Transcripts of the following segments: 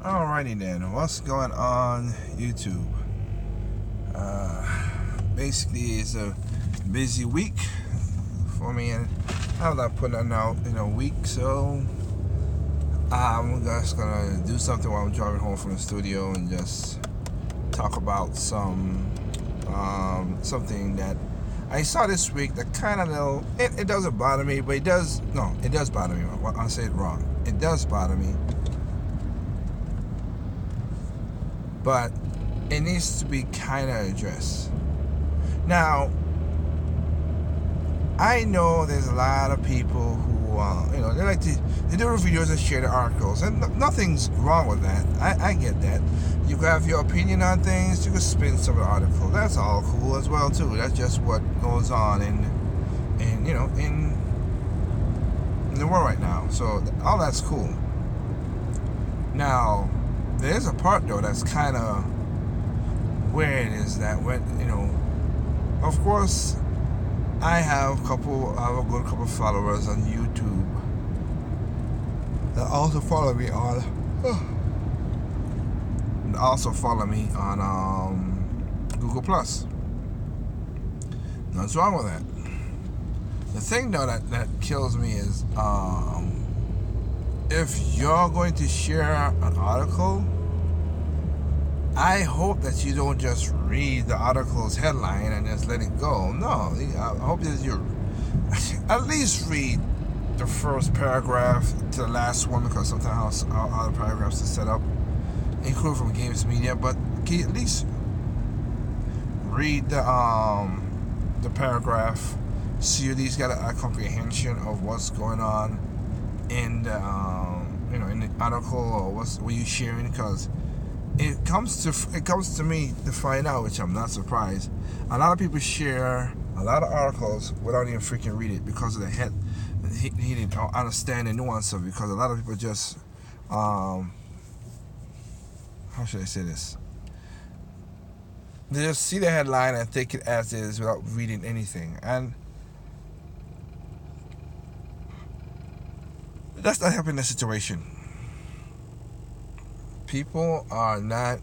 Alrighty then, what's going on YouTube? Basically, it's a busy week for me, and I'm not putting out in a week, so I'm just gonna do something while I'm driving home from the studio and just talk about something that I saw this week that kind of it doesn't bother me, but it does bother me. I say it wrong. It does bother me, but it needs to be kind of addressed. Now, I know there's a lot of people who, they do videos and share the articles, and nothing's wrong with that. I get that. You can have your opinion on things. You can spin some of the article. That's all cool as well too. That's just what goes on in the world right now. So all that's cool. Now, there's a part though that's kind of weird. Is that when of course, I have a good couple of followers on YouTube that also follow me on Google Plus. Nothing's wrong with that. The thing though that kills me is if you're going to share an article, I hope that you don't just read the article's headline and just let it go. No, I hope that you at least read the first paragraph to the last one, because sometimes how other paragraphs are set up, including from Games Media. But can you at least read the paragraph so you at least got a comprehension of what's going on in the in the article, or what you sharing, because it comes to me to find out, which I'm not surprised. A lot of people share a lot of articles without even freaking read it because of the head. He didn't understand the nuance of it, because a lot of people just how should I say this? They just see the headline and take it as is without reading anything, and that's not helping the situation. People are not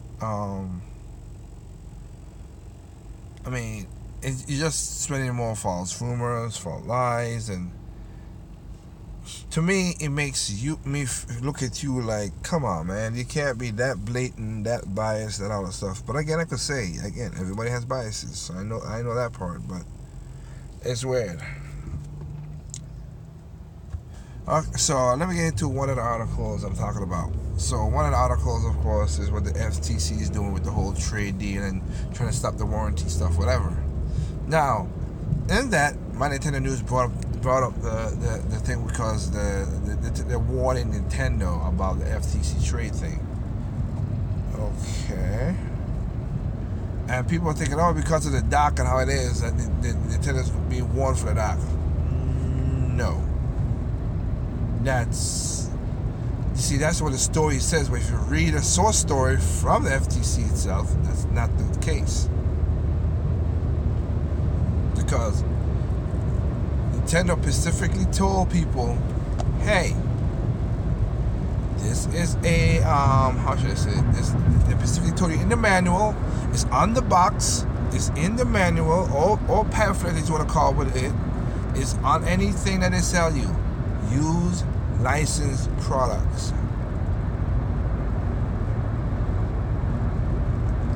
you're just spreading more false rumors, false lies, and to me it makes me look at you like, come on man, you can't be that blatant, that biased, and all that stuff. But again, I could say again, everybody has biases, so I know that part, but it's weird. So let me get into one of the articles I'm talking about. So one of the articles, of course, is what the FTC is doing with the whole trade deal and trying to stop the warranty stuff, whatever. Now, in that, my Nintendo News brought up the thing, because they're warning Nintendo about the FTC trade thing. Okay. And people are thinking, because of the dock and how it is, that Nintendo's going to be warned for the dock. No. That's what the story says, but if you read a source story from the FTC itself, that's not the case. Because Nintendo specifically told people, hey, this is a, how should I say it? They specifically told you in the manual, it's on the box, it's in the manual, or pamphlet, if you want to call it what it is on anything that they sell you. Use licensed products.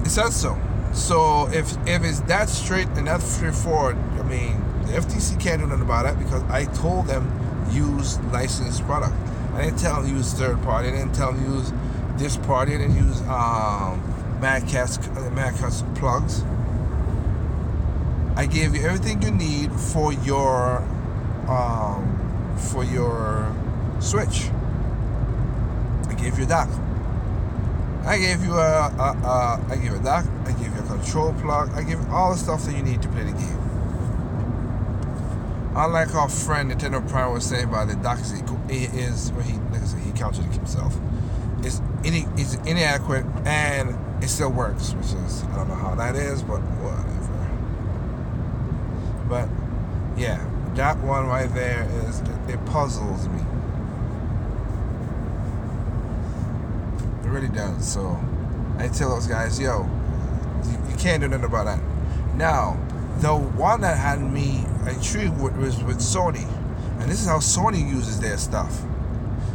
It says so. So if it's that straight and that straightforward, the FTC can't do nothing about that, because I told them use licensed product. I didn't tell them use third party. I didn't tell them use this party. I didn't use Mad Catz plugs. I gave you everything you need for your Switch. I gave you a dock. I gave you a dock. I gave you a control plug. I gave you all the stuff that you need to play the game. Unlike our friend Nintendo Prime was saying about the dock, he contradicted himself. It's inadequate, and it still works, which is, I don't know how that is, but whatever. But yeah, that one right there it puzzles me. really does. So I tell those guys, yo, you can't do nothing about that. Now, the one that had me intrigued was with Sony, and this is how Sony uses their stuff.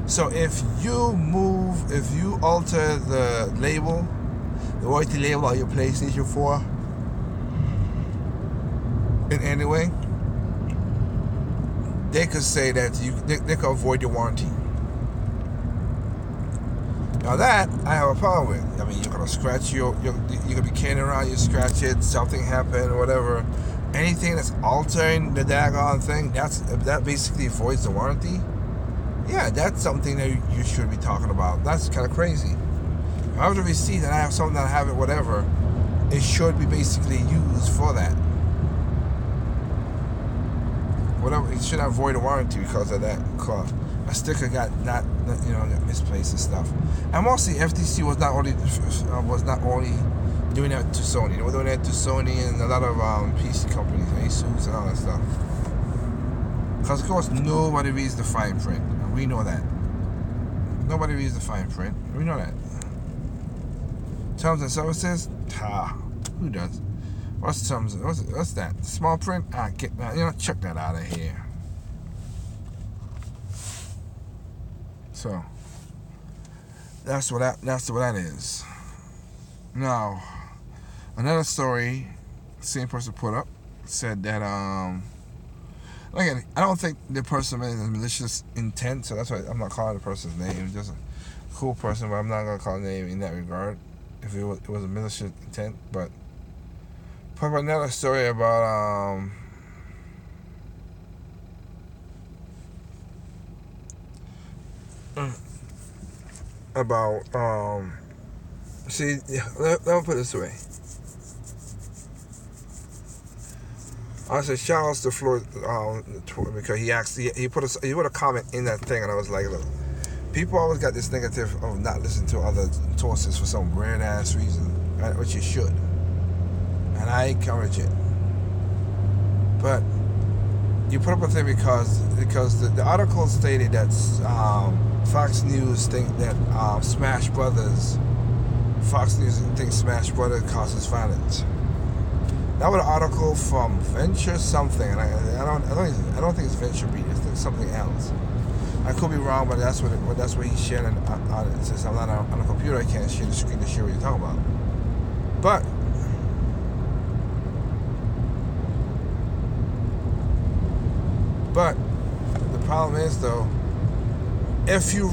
So if you alter the label, the royalty label on your PlayStation 4 in any way, they could say that they could avoid your warranty. Now that I have a problem with. I mean, you're gonna scratch you're gonna be carrying around, you scratch it, something happened or whatever. Anything that's altering the daggone thing, that basically voids the warranty. Yeah, that's something that you should be talking about. That's kind of crazy. If I have a receipt and I have something that I have it, whatever, it should be basically used for that. Whatever, it should not void a warranty because of that. Because a sticker got got misplaced and stuff. And mostly FTC was not only doing that to Sony. They were doing that to Sony and a lot of PC companies, Asus and all that stuff. Because of course nobody reads the fine print, and we know that. Nobody reads the fine print. We know that. Terms and services? Who does? What's terms? What's that? Small print? Check that out of here. So that's what that is. Now, another story, same person put up, said that again, I don't think the person made a malicious intent, so that's why I'm not calling the person's name. Just a cool person, but I'm not gonna call the name in that regard. If it was a malicious intent, but put up another story about see, let me put it this way. I said shout outs to Floyd because he put a comment in that thing, and I was like, look, people always got this negative of not listening to other sources for some weird ass reason, which you should, and I encourage it. But you put up a thing because the article stated that Fox News think that Fox News thinks Smash Brothers causes violence. That was an article from Venture something, and I don't think it's Venture Beat. I think it's something else. I could be wrong, but that's what he shared on it. Since I'm not on a computer, I can't share the screen to share what you're talking about. But the problem is though, if you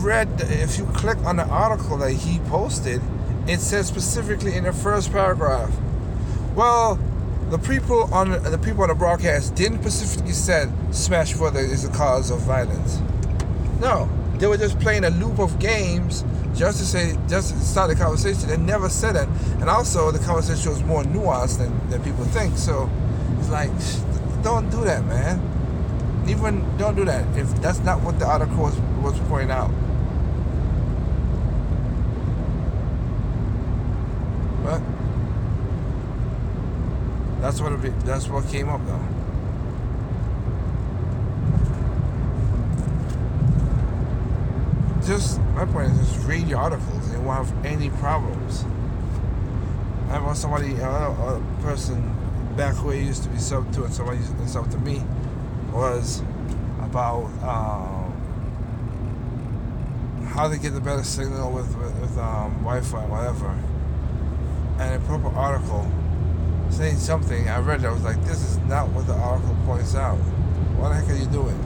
click on the article that he posted, it says specifically in the first paragraph, well, the people on the broadcast didn't specifically said Smash Brothers is the cause of violence. No, they were just playing a loop of games just to start the conversation. They never said it, and also the conversation was more nuanced than people think. So it's like, don't do that, man. Even don't do that if that's not what the article was pointing out. But that's what came up though. Just my point is just read your articles. You won't have any problems. I want a person back who I used to be subbed to, and somebody subbed to me, was about how to get the better signal with Wi-Fi and whatever, and a proper article saying something. I read it, I was like, this is not what the article points out. What the heck are you doing?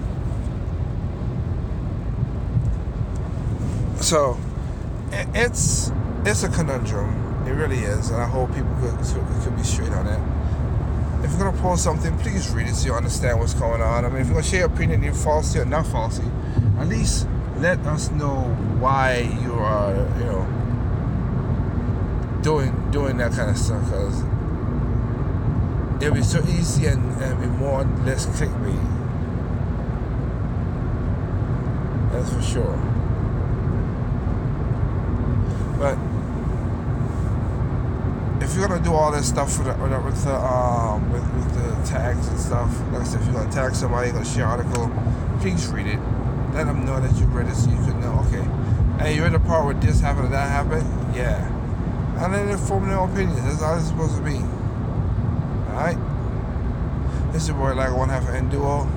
So it's a conundrum. It really is, and I hope people could be straight on it. If you're gonna post something, please read it so you understand what's going on. I mean, if you're gonna share your opinion, you're falsely or not falsely, at least let us know why you are, doing that kind of stuff. Because it'll be so easy and be more and less clickbait. That's for sure. But if you're gonna do all this stuff with the tags and stuff, like I said, if you're gonna tag somebody, you're gonna share an article, please read it. Let them know that you read it, so you could know. Okay, Hey, you read the part where this happened and that happened? Yeah. And then they form their opinions. That's all it's supposed to be. Alright? This is your boy, like one half of N-Duo.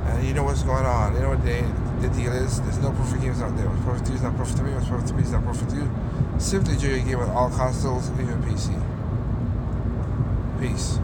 And you know what's going on. You know what the deal is. There's no perfect games out there. What's perfect to you is not perfect to me. What's perfect to me is not perfect to you. Simply enjoy your game with all consoles, even PC. Peace.